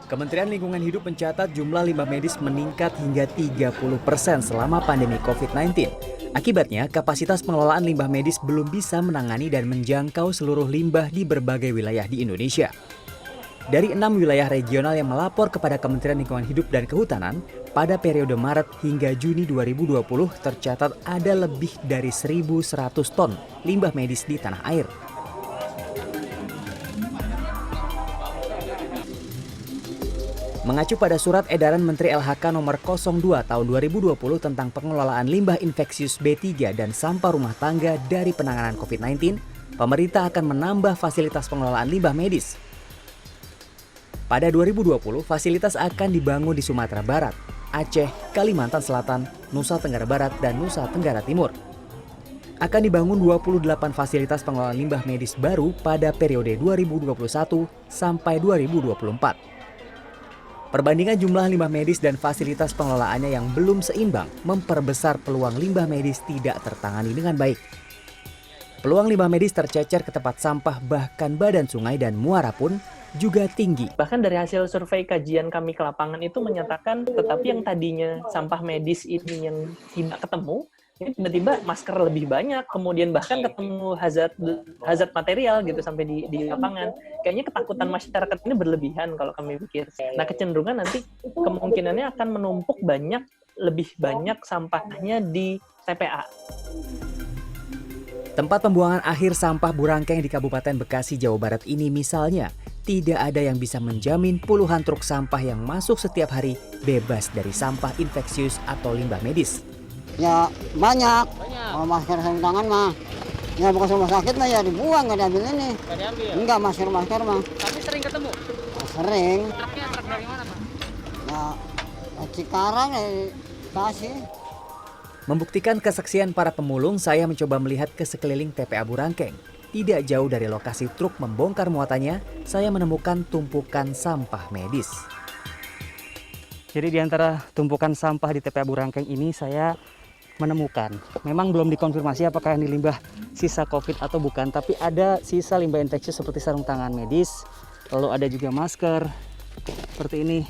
Kementerian Lingkungan Hidup mencatat jumlah limbah medis meningkat hingga 30% selama pandemi COVID-19. Akibatnya, kapasitas pengelolaan limbah medis belum bisa menangani dan menjangkau seluruh limbah di berbagai wilayah di Indonesia. Dari 6 wilayah regional yang melapor kepada Kementerian Lingkungan Hidup dan Kehutanan, pada periode Maret hingga Juni 2020 tercatat ada lebih dari 1.100 ton limbah medis di tanah air. Mengacu pada surat edaran Menteri LHK nomor 02 tahun 2020 tentang pengelolaan limbah infeksius B3 dan sampah rumah tangga dari penanganan COVID-19, pemerintah akan menambah fasilitas pengelolaan limbah medis. Pada 2020, fasilitas akan dibangun di Sumatera Barat, Aceh, Kalimantan Selatan, Nusa Tenggara Barat, dan Nusa Tenggara Timur. Akan dibangun 28 fasilitas pengelolaan limbah medis baru pada periode 2021 sampai 2024. Perbandingan jumlah limbah medis dan fasilitas pengelolaannya yang belum seimbang memperbesar peluang limbah medis tidak tertangani dengan baik. Peluang limbah medis tercecer ke tempat sampah bahkan badan sungai dan muara pun juga tinggi. Bahkan dari hasil survei kajian kami ke lapangan itu menyatakan tetapi yang tadinya sampah medis ini yang tidak ketemu, ini tiba-tiba masker lebih banyak, kemudian bahkan ketemu hazard material gitu sampai di lapangan. Kayaknya ketakutan masyarakat ini berlebihan kalau kami pikir. Nah, kecenderungan nanti kemungkinannya akan menumpuk lebih banyak sampahnya di TPA. Tempat pembuangan akhir sampah Burangkeng di Kabupaten Bekasi, Jawa Barat ini misalnya, tidak ada yang bisa menjamin puluhan truk sampah yang masuk setiap hari bebas dari sampah infeksius atau limbah medis. Ya banyak. Kalau masker sarung tangan mah, ya bekas rumah sakit mah ya dibuang, nggak diambil ini. Nggak diambil? Enggak, masker mah. Tapi sering ketemu? Sering. Truk dari mana, Pak? Ya, Cikarang ya Bekasi. Membuktikan kesaksian para pemulung, saya mencoba melihat ke sekeliling TPA Burangkeng. Tidak jauh dari lokasi truk membongkar muatannya, saya menemukan tumpukan sampah medis. Jadi di antara tumpukan sampah di TPA Burangkeng ini saya menemukan, memang belum dikonfirmasi apakah ini limbah sisa COVID atau bukan, tapi ada sisa limbah infeksius seperti sarung tangan medis, lalu ada juga masker seperti ini,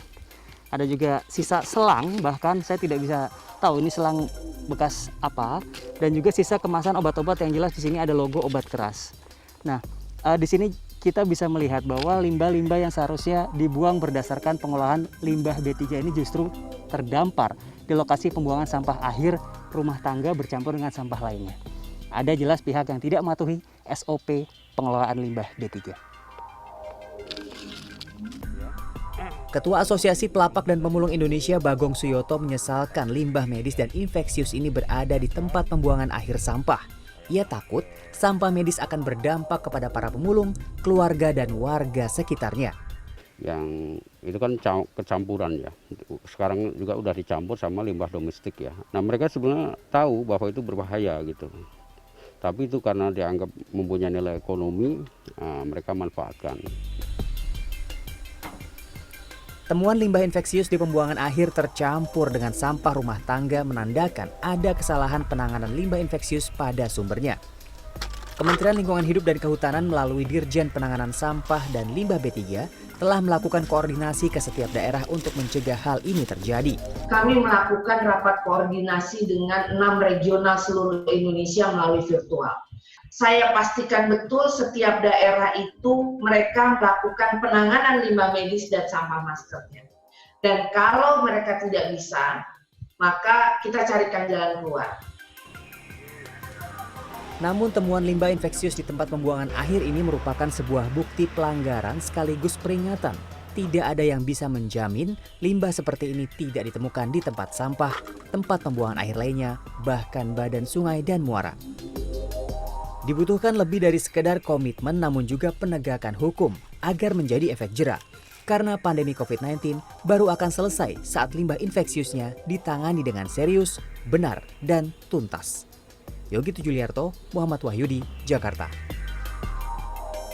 ada juga sisa selang, bahkan saya tidak bisa tahu ini selang bekas apa, dan juga sisa kemasan obat-obat yang jelas di sini ada logo obat keras. Nah, di sini kita bisa melihat bahwa limbah-limbah yang seharusnya dibuang berdasarkan pengolahan limbah B3 ini justru terdampar di lokasi pembuangan sampah akhir rumah tangga bercampur dengan sampah lainnya. Ada jelas pihak yang tidak mematuhi SOP pengelolaan limbah B3. Ketua Asosiasi Pelapak dan Pemulung Indonesia Bagong Suyoto menyesalkan limbah medis dan infeksius ini berada di tempat pembuangan akhir sampah. Ia takut sampah medis akan berdampak kepada para pemulung, keluarga, dan warga sekitarnya. Yang itu kan kecampuran ya. Sekarang juga udah dicampur sama limbah domestik ya. Nah, mereka sebenarnya tahu bahwa itu berbahaya gitu. Tapi itu karena dianggap mempunyai nilai ekonomi, mereka manfaatkan. Temuan limbah infeksius di pembuangan akhir tercampur dengan sampah rumah tangga menandakan ada kesalahan penanganan limbah infeksius pada sumbernya. Kementerian Lingkungan Hidup dan Kehutanan melalui Dirjen Penanganan Sampah dan Limbah B3 telah melakukan koordinasi ke setiap daerah untuk mencegah hal ini terjadi. Kami melakukan rapat koordinasi dengan 6 regional seluruh Indonesia melalui virtual. Saya pastikan betul setiap daerah itu mereka melakukan penanganan limbah medis dan sampah maskernya. Dan kalau mereka tidak bisa, maka kita carikan jalan keluar. Namun temuan limbah infeksius di tempat pembuangan akhir ini merupakan sebuah bukti pelanggaran sekaligus peringatan. Tidak ada yang bisa menjamin limbah seperti ini tidak ditemukan di tempat sampah, tempat pembuangan akhir lainnya, bahkan badan sungai dan muara. Dibutuhkan lebih dari sekedar komitmen namun juga penegakan hukum agar menjadi efek jera. Karena pandemi COVID-19 baru akan selesai saat limbah infeksiusnya ditangani dengan serius, benar, dan tuntas. Yogi Tujuliarto, Muhammad Wahyudi, Jakarta.